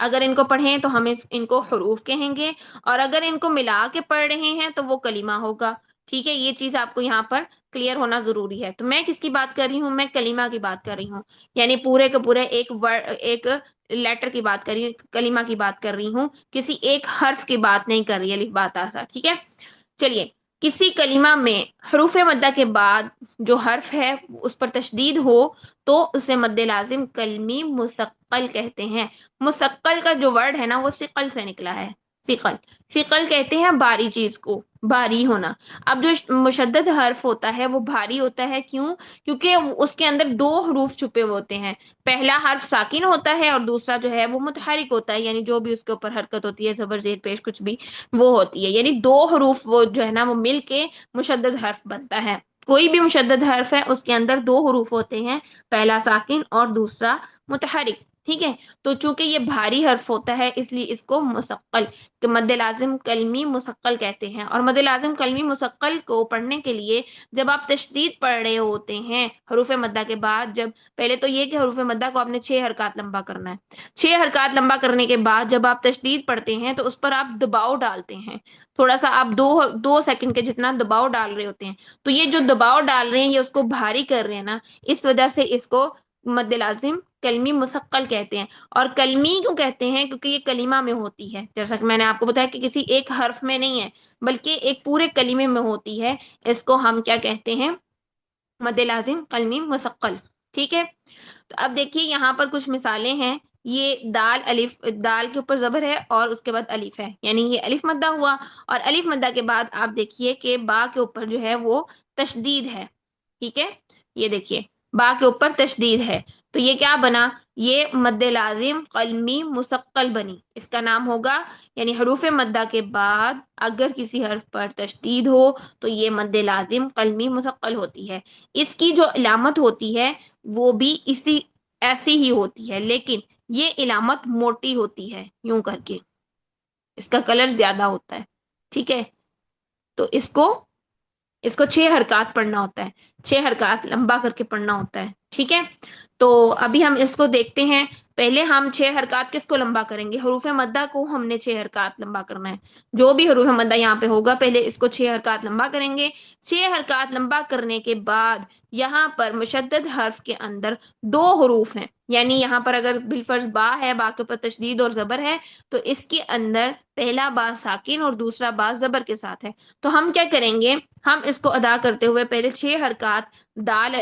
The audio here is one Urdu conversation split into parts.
اگر ان کو پڑھیں تو ہم ان کو حروف کہیں گے، اور اگر ان کو ملا کے پڑھ رہے ہیں تو وہ کلمہ ہوگا. ٹھیک ہے، یہ چیز آپ کو یہاں پر کلیئر ہونا ضروری ہے. تو میں کس کی بات کر رہی ہوں؟ میں کلمہ کی بات کر رہی ہوں، یعنی پورے کے پورے ایک لیٹر کی بات کر رہی ہوں، کلمہ کی بات کر رہی ہوں، کسی ایک حرف کی بات نہیں کر رہی. الف با تا سا. ٹھیک ہے، چلیے. کسی کلمہ میں حروف مدہ کے بعد جو حرف ہے اس پر تشدید ہو تو اسے مد لازم کلمی مثقل کہتے ہیں. مثقل کا جو ورڈ ہے نا وہ ثقل سے نکلا ہے. ثقل، ثقل کہتے ہیں بھاری چیز کو، بھاری ہونا. اب جو مشدد حرف ہوتا ہے وہ بھاری ہوتا ہے، کیوں؟ کیونکہ اس کے اندر دو حروف چھپے ہوتے ہیں. پہلا حرف ساکن ہوتا ہے اور دوسرا جو ہے وہ متحرک ہوتا ہے، یعنی جو بھی اس کے اوپر حرکت ہوتی ہے، زبر زیر پیش کچھ بھی وہ ہوتی ہے. یعنی دو حروف وہ جو ہے نا وہ مل کے مشدد حرف بنتا ہے. کوئی بھی مشدد حرف ہے اس کے اندر دو حروف ہوتے ہیں، پہلا ساکن اور دوسرا متحرک. ٹھیک ہے، تو چونکہ یہ بھاری حرف ہوتا ہے اس لیے اس کو مثقل، مد لازم کلمی مثقل کہتے ہیں. اور مد لازم کلمی مثقل کو پڑھنے کے لیے جب آپ تشدید پڑھ رہے ہوتے ہیں حروف مدہ کے بعد، جب پہلے تو یہ کہ حروف مدہ کو آپ نے 6 حرکات لمبا کرنا ہے. 6 حرکات لمبا کرنے کے بعد جب آپ تشدید پڑھتے ہیں تو اس پر آپ دباؤ ڈالتے ہیں. تھوڑا سا آپ دو سیکنڈ کے جتنا دباؤ ڈال رہے ہوتے ہیں. تو یہ جو دباؤ ڈال رہے ہیں یہ اس کو بھاری کر رہے ہیں نا، اس وجہ سے اس کو مد لازم کلمی مثقل کہتے ہیں. اور کلمی کیوں کہتے ہیں؟ کیونکہ یہ کلمہ میں ہوتی ہے، جیسا کہ میں نے آپ کو بتایا کہ کسی ایک حرف میں نہیں ہے بلکہ ایک پورے کلمے میں ہوتی ہے. اس کو ہم کیا کہتے ہیں؟ مد لازم کلمی مثقل. ٹھیک ہے، تو اب دیکھیے یہاں پر کچھ مثالیں ہیں. یہ دال، الف، دال کے اوپر زبر ہے اور اس کے بعد الف ہے، یعنی یہ الف مدہ ہوا. اور الف مدہ کے بعد آپ دیکھیے کہ با کے اوپر جو ہے وہ تشدید ہے. ٹھیک ہے، یہ دیکھیے با کے اوپر تشدید ہے، تو یہ کیا بنا؟ یہ مد لازم قلمی مثقل بنی. اس کا نام ہوگا، یعنی حروف مدہ کے بعد اگر کسی حرف پر تشدید ہو تو یہ مد لازم قلمی مثقل ہوتی ہے. اس کی جو علامت ہوتی ہے وہ بھی ایسی ہی ہوتی ہے، لیکن یہ علامت موٹی ہوتی ہے یوں کر کے، اس کا کلر زیادہ ہوتا ہے. ٹھیک ہے، تو اس کو 6 حرکات پڑھنا ہوتا ہے، 6 حرکات لمبا کر کے پڑھنا ہوتا ہے. ٹھیک ہے، تو ابھی ہم اس کو دیکھتے ہیں. پہلے ہم 6 حرکات کس کو لمبا کریں گے؟ حروف مدہ کو ہم نے 6 حرکات لمبا کرنا ہے. جو بھی حروف مدہ یہاں پہ ہوگا پہلے اس کو 6 حرکات لمبا کریں گے. 6 حرکات لمبا کرنے کے بعد یہاں پر مشدد حرف کے اندر 2 حروف ہیں، یعنی یہاں پر اگر بالفرض با ہے، با کے اوپر تشدید اور زبر ہے، تو اس کے اندر پہلا با ساکن اور دوسرا با زبر کے ساتھ ہے. تو ہم کیا کریں گے؟ ہم اس کو ادا کرتے ہوئے پہلے 6 حرکات دال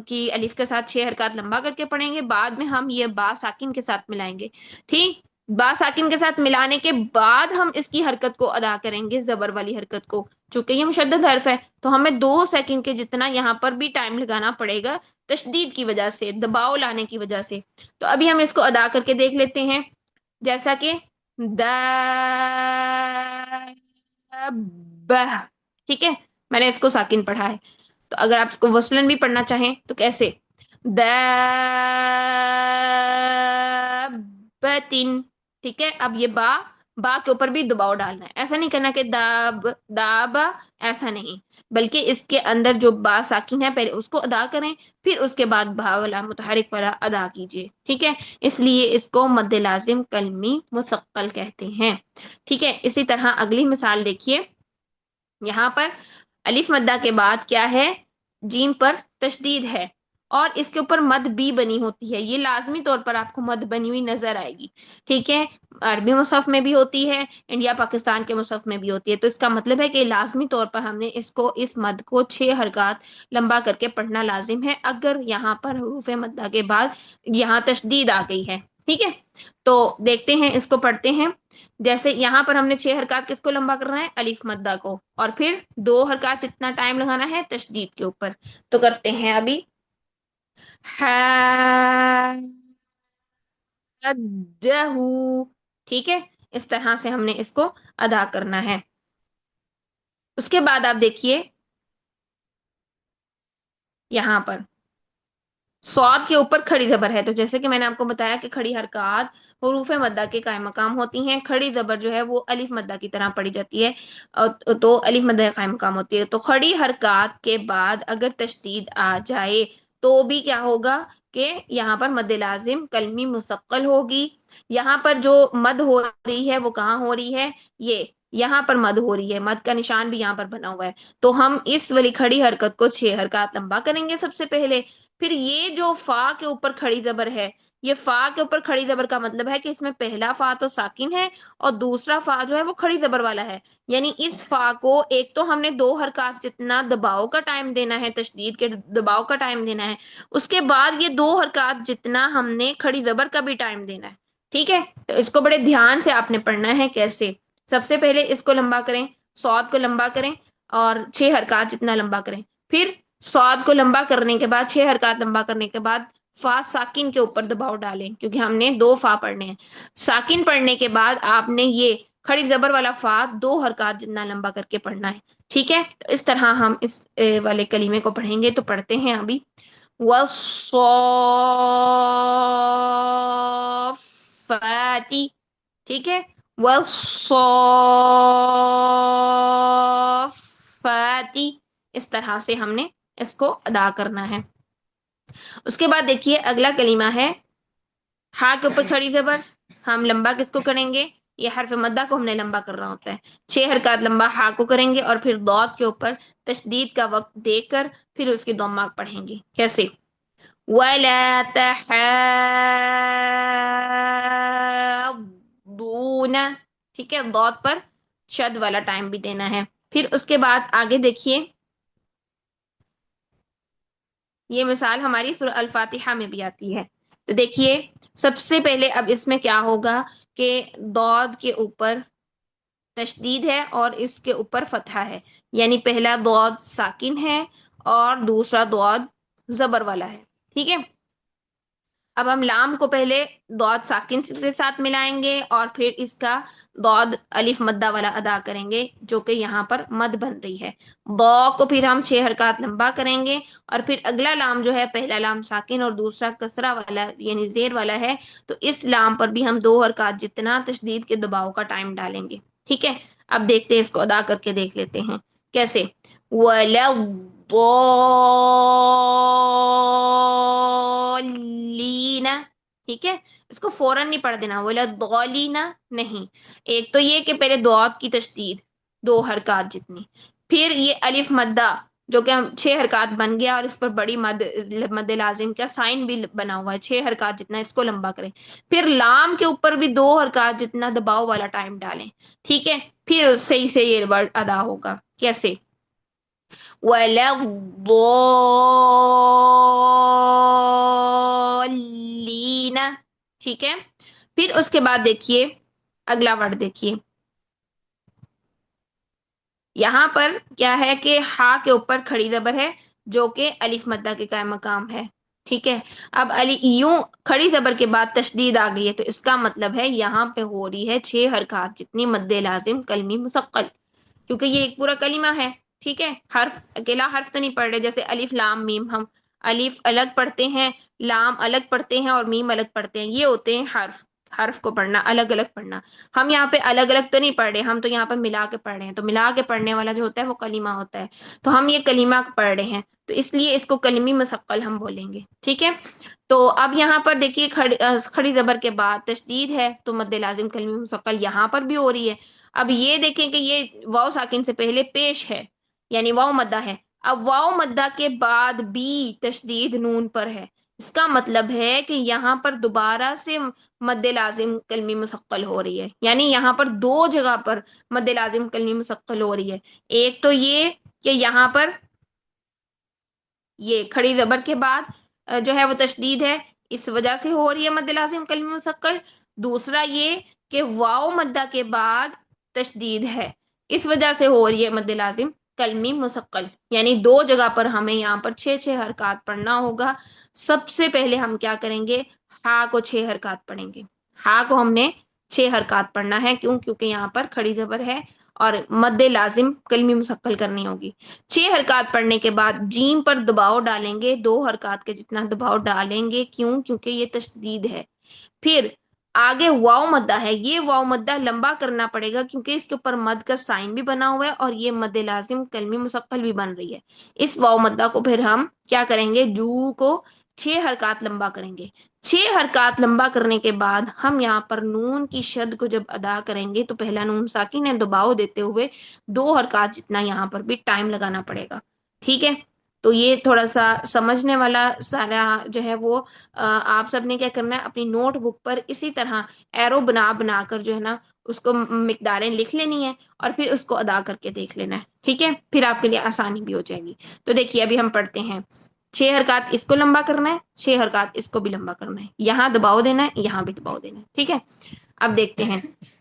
کی الف کے ساتھ 6 حرکات لمبا کر کے پڑھیں گے، بعد میں ہم یہ با ساکن کے ساتھ ملائیں گے. ٹھیک، با ساکن کے ساتھ ملانے کے بعد ہم اس کی حرکت کو ادا کریں گے، زبر والی حرکت کو. چونکہ یہ مشدد حرف ہے تو ہمیں 2 سیکنڈ کے جتنا یہاں پر بھی ٹائم لگانا پڑے گا، تشدید کی وجہ سے، دباؤ لانے کی وجہ سے. تو ابھی ہم اس کو ادا کر کے دیکھ لیتے ہیں، جیسا کہ بہ. ٹھیک ہے، میں نے اس کو ساکن پڑھا ہے. تو اگر آپ اس کو وصلن بھی پڑھنا چاہیں تو کیسے؟ دابتن. ٹھیک ہے، اب یہ با کے اوپر بھی دباؤ ڈالنا ہے. ایسا نہیں کرنا کہ دابا، ایسا نہیں، بلکہ اس کے اندر جو با ساکن ہے پہلے اس کو ادا کریں، پھر اس کے بعد با والا متحرک والا ادا کیجیے. ٹھیک ہے، اس لیے اس کو مد لازم کلمی مثقل کہتے ہیں. ٹھیک ہے، اسی طرح اگلی مثال دیکھیے. یہاں پر الف مدہ کے بعد کیا ہے؟ جیم پر تشدید ہے اور اس کے اوپر مد بھی بنی ہوتی ہے. یہ لازمی طور پر آپ کو مد بنی ہوئی نظر آئے گی. ٹھیک ہے، عربی مصحف میں بھی ہوتی ہے، انڈیا پاکستان کے مصحف میں بھی ہوتی ہے. تو اس کا مطلب ہے کہ لازمی طور پر ہم نے اس مد کو 6 حرکات لمبا کر کے پڑھنا لازم ہے، اگر یہاں پر حروف مدہ کے بعد یہاں تشدید آ گئی ہے. ٹھیک ہے، تو دیکھتے ہیں، اس کو پڑھتے ہیں. جیسے یہاں پر ہم نے 6 حرکات کس کو لمبا کرنا ہے؟ الف مدہ کو، اور پھر 2 حرکات اتنا ٹائم لگانا ہے تشدید کے اوپر. تو کرتے ہیں ابھی. ٹھیک ہے، اس طرح سے ہم نے اس کو ادا کرنا ہے. اس کے بعد آپ دیکھیے یہاں پر سواد کے اوپر کھڑی زبر ہے. تو جیسے کہ میں نے آپ کو بتایا کہ کھڑی حرکات حروف مدہ کے قائم مقام ہوتی ہیں، کھڑی زبر جو ہے وہ الف مدہ کی طرح پڑھی جاتی ہے، تو الف مدہ قائم مقام ہوتی ہے. تو کھڑی حرکات کے بعد اگر تشدید آ جائے تو بھی کیا ہوگا؟ کہ یہاں پر مد لازم کلمی مسقل ہوگی. یہاں پر جو مد ہو رہی ہے وہ کہاں ہو رہی ہے؟ یہ یہاں پر مد ہو رہی ہے، مد کا نشان بھی یہاں پر بنا ہوا ہے. تو ہم اس والی کھڑی حرکت کو 6 حرکات لمبا کریں گے سب سے پہلے. پھر یہ جو فا کے اوپر کھڑی زبر ہے، یہ فا کے اوپر کھڑی زبر کا مطلب ہے کہ اس میں پہلا فا تو ساکن ہے اور دوسرا فا جو ہے وہ کھڑی زبر والا ہے. یعنی اس فا کو ایک تو ہم نے 2 حرکات جتنا دباؤ کا ٹائم دینا ہے، تشدید کے دباؤ کا ٹائم دینا ہے، اس کے بعد یہ 2 حرکات جتنا ہم نے کھڑی زبر کا بھی ٹائم دینا ہے. ٹھیک ہے، تو اس کو بڑے دھیان سے آپ نے پڑھنا ہے. کیسے؟ سب سے پہلے اس کو لمبا کریں، صاد کو لمبا کریں اور 6 حرکات جتنا لمبا کریں. پھر صاد کو لمبا کرنے کے بعد 6 حرکات لمبا کرنے کے بعد فا ساکن کے اوپر دباؤ ڈالیں، کیونکہ ہم نے 2 فا پڑھنے ہیں. ساکن پڑھنے کے بعد آپ نے یہ کھڑی زبر والا فا 2 حرکات جتنا لمبا کر کے پڑھنا ہے. ٹھیک ہے، تو اس طرح ہم اس والے کلمے کو پڑھیں گے. تو پڑھتے ہیں ابھی. والصافات. ٹھیک ہے، والصافات. اس طرح سے ہم نے اس کو ادا کرنا ہے. اس کے بعد دیکھیے اگلا کلمہ ہے ہا کے اوپر کھڑی زبر. ہم لمبا کس کو کریں گے؟ یہ حرف مدہ کو ہم نے لمبا کرنا ہوتا ہے. 6 حرکات لمبا ہا کو کریں گے اور پھر ضاد کے اوپر تشدید کا وقت دے کر پھر اس کی ضمہ پڑھیں گے. کیسے؟ وَلَا تَحَاضُّونَ. ٹھیک ہے، ضاد پر شد والا ٹائم بھی دینا ہے. پھر اس کے بعد آگے دیکھیے، یہ مثال ہماری سورہ الفاتحہ میں بھی آتی ہے. تو دیکھیے سب سے پہلے اب اس میں کیا ہوگا کہ ضاد کے اوپر تشدید ہے اور اس کے اوپر فتحہ ہے. یعنی پہلا ضاد ساکن ہے اور دوسرا ضاد زبر والا ہے. ٹھیک ہے، اب ہم لام کو پہلے ضاد ساکن سے ساتھ ملائیں گے اور پھر اس کا ضاد الف مدہ والا ادا کریں گے، جو کہ یہاں پر مد بن رہی ہے. ضا کو پھر ہم 6 حرکات لمبا کریں گے اور پھر اگلا لام جو ہے، پہلا لام ساکن اور دوسرا کسرہ والا یعنی زیر والا ہے، تو اس لام پر بھی ہم 2 حرکات جتنا تشدید کے دباؤ کا ٹائم ڈالیں گے. ٹھیک ہے، اب دیکھتے ہیں، اس کو ادا کر کے دیکھ لیتے ہیں کیسے. وَلَضَّالِّينَ. ٹھیک ہے، اس کو فوراً نہیں پڑھ دینا، وَلَضَّالِّينَ نہیں. ایک تو یہ کہ پہلے ضاد کی تشدید 2 حرکات جتنی، پھر یہ الف مدہ جو کہ ہم 6 حرکات بن گیا اور اس پر بڑی مد لازم کا سائن بھی بنا ہوا ہے. 6 حرکات جتنا اس کو لمبا کریں. پھر لام کے اوپر بھی 2 حرکات جتنا دباؤ والا ٹائم ڈالیں. ٹھیک ہے، پھر صحیح سے یہ ورڈ ادا ہوگا. کیسے؟ وَلَضَّالِّينَ. ٹھیک ہے، پھر اس کے بعد دیکھیے اگلا ورڈ دیکھیے. یہاں پر کیا ہے کہ ہا کے اوپر کھڑی زبر ہے جو کہ الف مدہ کے قائم مقام ہے. ٹھیک ہے، اب یوں کھڑی زبر کے بعد تشدید آ گئی ہے، تو اس کا مطلب ہے یہاں پہ ہو رہی ہے 6 حرکات جتنی مد لازم کلمی مثقل، کیونکہ یہ ایک پورا کلمہ ہے. ٹھیک ہے، حرف اکیلا حرف تو نہیں پڑھ رہے. جیسے الف لام میم، ہم الف الگ پڑھتے ہیں، لام الگ پڑھتے ہیں اور میم الگ پڑھتے ہیں. یہ ہوتے ہیں حرف. حرف کو پڑھنا، الگ الگ پڑھنا. ہم یہاں پہ الگ الگ تو نہیں پڑھ رہے، ہم تو یہاں پہ ملا کے پڑھ رہے ہیں. تو ملا کے پڑھنے والا جو ہوتا ہے وہ کلمہ ہوتا ہے. تو ہم یہ کلمہ پڑھ رہے ہیں، تو اس لیے اس کو کلمی مثقل ہم بولیں گے. ٹھیک ہے، تو اب یہاں پر دیکھیے کھڑی زبر کے بعد تشدید ہے تو مد لازم کلمی مثقل یہاں پر بھی ہو رہی ہے. اب یہ دیکھیں کہ یہ واو ساکن سے پہلے پیش ہے، یعنی واو مدہ ہے. اب واو مدہ کے بعد بھی تشدید نون پر ہے. اس کا مطلب ہے کہ یہاں پر دوبارہ سے مد لازم کلمی مثقل ہو رہی ہے. یعنی یہاں پر 2 جگہ پر مد لازم کلمی مثقل ہو رہی ہے. ایک تو یہ کہ یہاں پر یہ کھڑی زبر کے بعد جو ہے وہ تشدید ہے، اس وجہ سے ہو رہی ہے مد لازم کلمی مثقل. دوسرا یہ کہ واو مدہ کے بعد تشدید ہے، اس وجہ سے ہو رہی ہے مد لازم کلمی مثقل. یعنی 2 جگہ پر ہمیں یہاں پر 6 حرکات پڑھنا ہوگا. سب سے پہلے ہم کیا کریں گے؟ ہا کو 6 حرکات پڑھیں گے. ہا کو ہم نے 6 حرکات پڑھنا ہے. کیوں؟ کیونکہ یہاں پر کھڑی زبر ہے اور مد لازم کلمی مثقل کرنی ہوگی. 6 حرکات پڑھنے کے بعد جیم پر دباؤ ڈالیں گے، 2 حرکات کے جتنا دباؤ ڈالیں گے. کیوں؟ کیونکہ یہ تشدید ہے. پھر آگے واو مدہ ہے، یہ واو مدہ لمبا کرنا پڑے گا کیونکہ اس کے اوپر مد کا سائن بھی بنا ہوا ہے اور یہ مد لازم کلمی مثقل بھی بن رہی ہے. اس واو مدہ کو پھر ہم کیا کریں گے؟ جو کو 6 حرکات لمبا کریں گے. 6 حرکات لمبا کرنے کے بعد ہم یہاں پر نون کی شد کو جب ادا کریں گے تو پہلا نون ساکن ہے، دباؤ دیتے ہوئے 2 حرکات جتنا یہاں پر بھی ٹائم لگانا پڑے گا. ٹھیک ہے، تو یہ تھوڑا سا سمجھنے والا سارا جو ہے وہ آپ سب نے کیا کرنا ہے، اپنی نوٹ بک پر اسی طرح ایرو بنا بنا کر جو ہے نا اس کو مقداریں لکھ لینی ہے اور پھر اس کو ادا کر کے دیکھ لینا ہے. ٹھیک ہے، پھر آپ کے لیے آسانی بھی ہو جائے گی. تو دیکھیے ابھی ہم پڑھتے ہیں. 6 حرکات اس کو لمبا کرنا ہے، 6 حرکات اس کو بھی لمبا کرنا ہے. یہاں دباؤ دینا ہے، یہاں بھی دباؤ دینا ہے. ٹھیک ہے، اب دیکھتے ہیں.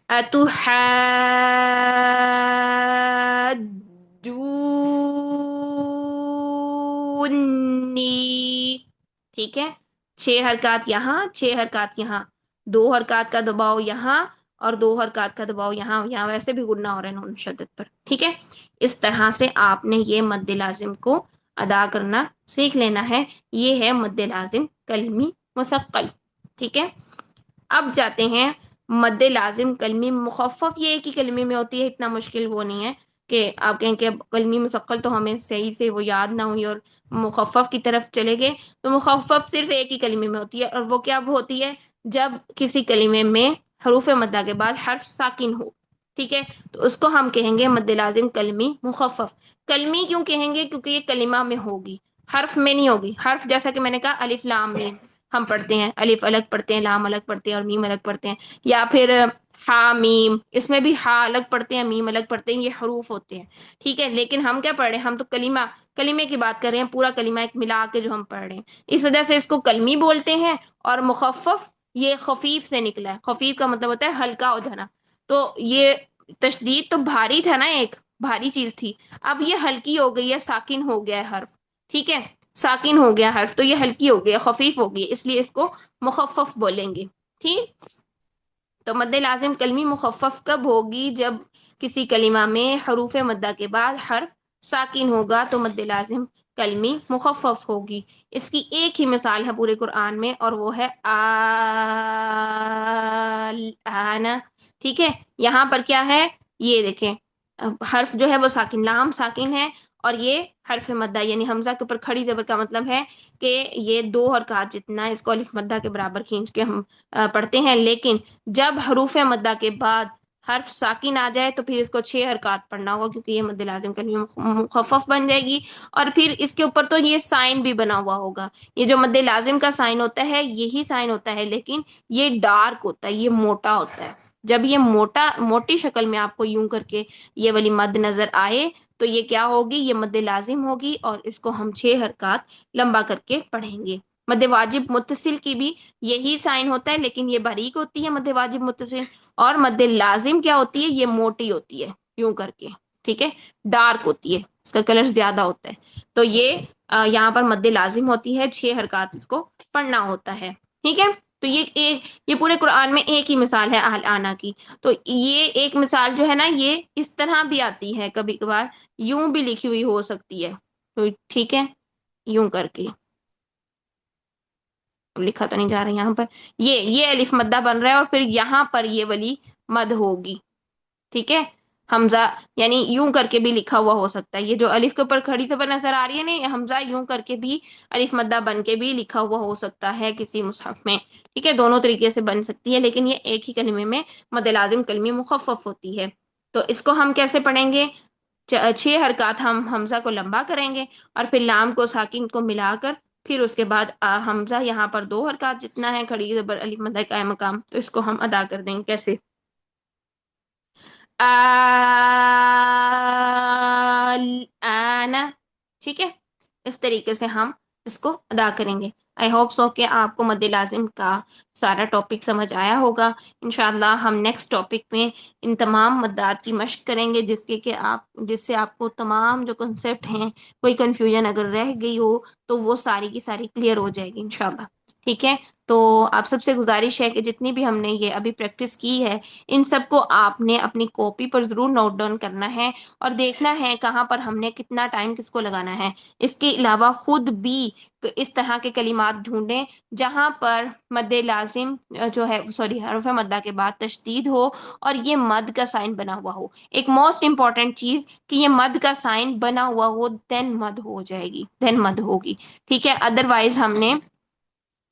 اتحدونی. ٹھیک ہے، 6 حرکات یہاں، 6 حرکات یہاں، 2 حرکات کا دباؤ یہاں اور 2 حرکات کا دباؤ یہاں. یہاں ویسے بھی گننا ہو رہا ہے نون شدت پر. ٹھیک ہے، اس طرح سے آپ نے یہ مد لازم کو ادا کرنا سیکھ لینا ہے. یہ ہے مد لازم کلمی مثقل. ٹھیک ہے، اب جاتے ہیں مد لازم کلمی مخفف. یہ ایک ہی کلمے میں ہوتی ہے، اتنا مشکل وہ نہیں ہے کہ آپ کہیں کہ کلمی مثقل تو ہمیں صحیح سے وہ یاد نہ ہوئی اور مخفف کی طرف چلے گئے. تو مخفف صرف ایک ہی کلمے میں ہوتی ہے، اور وہ کیا ہوتی ہے، جب کسی کلمے میں حروف مدہ کے بعد حرف ساکن ہو. ٹھیک ہے، تو اس کو ہم کہیں گے مد لازم کلمی مخفف. کلمی کیوں کہیں گے؟ کیونکہ یہ کلمہ میں ہوگی، حرف میں نہیں ہوگی. حرف جیسا کہ میں نے کہا الف لام میم ہم پڑھتے ہیں، الف الگ پڑھتے ہیں، لام الگ پڑھتے ہیں اور میم الگ پڑھتے ہیں. یا پھر ہا میم، اس میں بھی ہا الگ پڑھتے ہیں، میم الگ پڑھتے ہیں. یہ حروف ہوتے ہیں. ٹھیک ہے، لیکن ہم کیا پڑھ رہے ہیں، ہم تو کلمے کی بات کر رہے ہیں، پورا کلمہ ایک ملا کے جو ہم پڑھ رہے ہیں. اس وجہ سے اس کو کلمی بولتے ہیں. اور مخفف یہ خفیف سے نکلا ہے. خفیف کا مطلب ہوتا ہے ہلکا ہو جانا. تو یہ تشدید تو بھاری تھا نا، ایک بھاری چیز تھی، اب یہ ہلکی ہو گئی ہے، ساکن ہو گیا ہے حرف. ٹھیک ہے، ساکن ہو گیا حرف تو یہ ہلکی ہو گئی ہے، خفیف ہو گئی، اس لیے اس کو مخفف بولیں گے. ٹھیک، تو مد لازم کلمی مخفف کب ہوگی؟ جب کسی کلمہ میں حروف مدہ کے بعد حرف ساکن ہوگا تو مد لازم کلمی مخفف ہوگی. اس کی ایک ہی مثال ہے پورے قرآن میں، اور وہ ہے آنا. ٹھیک ہے، یہاں پر کیا ہے، یہ دیکھیں حرف جو ہے وہ ساکن، لام ساکن ہے، اور یہ حرف مدہ یعنی حمزہ کے اوپر کھڑی زبر کا مطلب ہے کہ یہ 2 حرکات جتنا اس کو الف مدہ کے برابر کھینچ کے ہم پڑھتے ہیں. لیکن جب حروف مدہ کے بعد حرف ساکن آ جائے تو پھر اس کو 6 حرکات پڑھنا ہوگا، کیونکہ یہ مد لازم کلمی مخفف بن جائے گی. اور پھر اس کے اوپر تو یہ سائن بھی بنا ہوا ہوگا. یہ جو مد لازم کا سائن ہوتا ہے یہی سائن ہوتا ہے، لیکن یہ ڈارک ہوتا ہے، یہ موٹا ہوتا ہے. جب یہ موٹی شکل میں آپ کو یوں کر کے یہ والی مد نظر آئے تو یہ کیا ہوگی، یہ مد لازم ہوگی، اور اس کو ہم 6 حرکات لمبا کر کے پڑھیں گے. مد واجب متصل کی بھی یہی سائن ہوتا ہے، لیکن یہ باریک ہوتی ہے مد واجب متصل. اور مد لازم کیا ہوتی ہے، یہ موٹی ہوتی ہے یوں کر کے. ٹھیک ہے، ڈارک ہوتی ہے، اس کا کلر زیادہ ہوتا ہے. تو یہ یہاں پر مد لازم ہوتی ہے، 6 حرکات اس کو پڑھنا ہوتا ہے. ٹھیک ہے، تو یہ پورے قرآن میں ایک ہی مثال ہے اہل آنا کی. تو یہ ایک مثال جو ہے نا یہ اس طرح بھی آتی ہے، کبھی کبھار یوں بھی لکھی ہوئی ہو سکتی ہے. تو ٹھیک ہے، یوں کر کے لکھا تو نہیں جا رہا یہاں پر، یہ الف مدہ بن رہا ہے اور پھر یہاں پر یہ والی مد ہوگی. ٹھیک ہے، حمزہ یعنی یوں کر کے بھی لکھا ہوا ہو سکتا ہے. یہ جو الف کے اوپر کھڑی زبر نظر آ رہی ہے نا، یہ حمزہ یوں کر کے بھی الف مدہ بن کے بھی لکھا ہوا ہو سکتا ہے کسی مصحف میں. ٹھیک ہے، دونوں طریقے سے بن سکتی ہے، لیکن یہ ایک ہی کلمے میں مد لازم کلمی مخفف ہوتی ہے. تو اس کو ہم کیسے پڑھیں گے؟ 6 حرکات ہم حمزہ کو لمبا کریں گے اور پھر لام کو ساکن کو ملا کر پھر اس کے بعد حمزہ یہاں پر 2 حرکات جتنا ہے کھڑی زبر الف مدہ قائم مقام، تو اس کو ہم ادا کر دیں گے. کیسے؟ آنا. ٹھیک ہے، اس طریقے سے ہم اس کو ادا کریں گے. آئی ہوپ سو کہ آپ کو مد لازم کا سارا ٹاپک سمجھ آیا ہوگا. انشاءاللہ ہم نیکسٹ ٹاپک میں ان تمام مدات کی مشق کریں گے، جس سے آپ کو تمام جو کنسیپٹ ہیں، کوئی کنفیوژن اگر رہ گئی ہو تو وہ ساری کی ساری کلیئر ہو جائے گی انشاءاللہ. ٹھیک ہے، تو آپ سب سے گزارش ہے کہ جتنی بھی ہم نے یہ ابھی پریکٹس کی ہے ان سب کو آپ نے اپنی کاپی پر ضرور نوٹ ڈاؤن کرنا ہے اور دیکھنا ہے کہاں پر ہم نے کتنا ٹائم کس کو لگانا ہے. اس کے علاوہ خود بھی اس طرح کے کلمات ڈھونڈیں جہاں پر مد لازم جو ہے حروف مدہ کے بعد تشدید ہو اور یہ مد کا سائن بنا ہوا ہو. ایک موسٹ امپورٹنٹ چیز کہ یہ مد کا سائن بنا ہوا ہو، دین مد ہو جائے گی، دین مد ہوگی. ٹھیک ہے، ادروائز ہم نے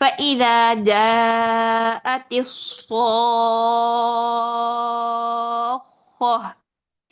فإذا جاءت الصاخة,